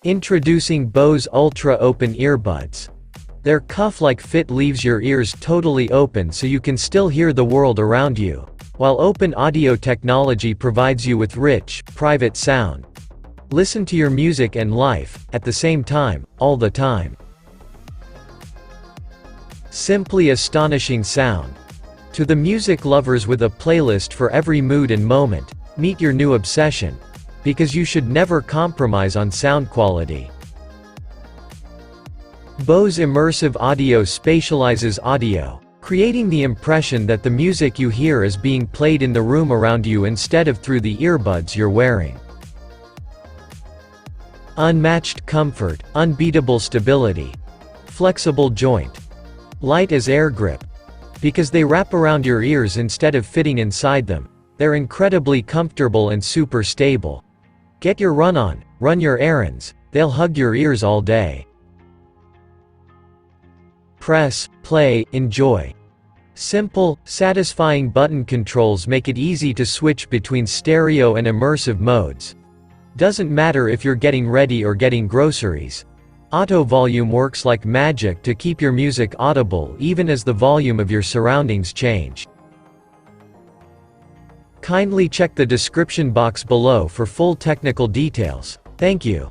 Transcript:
Introducing Bose Ultra Open Earbuds. Their cuff-like fit leaves your ears totally open so you can still hear the world around you, while OpenAudio technology provides you with rich, private sound. Listen to your music and life, at the same time, all the time. Simply astonishing sound. To the music lovers with a playlist for every mood and moment, meet your new obsession. Because you should never compromise on sound quality. Bose Immersive Audio spatializes audio, creating the impression that the music you hear is being played in the room around you instead of through the earbuds you're wearing. Unmatched comfort, unbeatable stability, flexible joint, light as air grip. Because they wrap around your ears instead of fitting inside them, they're incredibly comfortable and super stable. Get your run on, run your errands, they'll hug your ears all day. Press, play, enjoy. Simple, satisfying button controls make it easy to switch between stereo and immersive modes. Doesn't matter if you're getting ready or getting groceries. Auto volume works like magic to keep your music audible even as the volume of your surroundings change. Kindly check the description box below for full technical details. Thank you.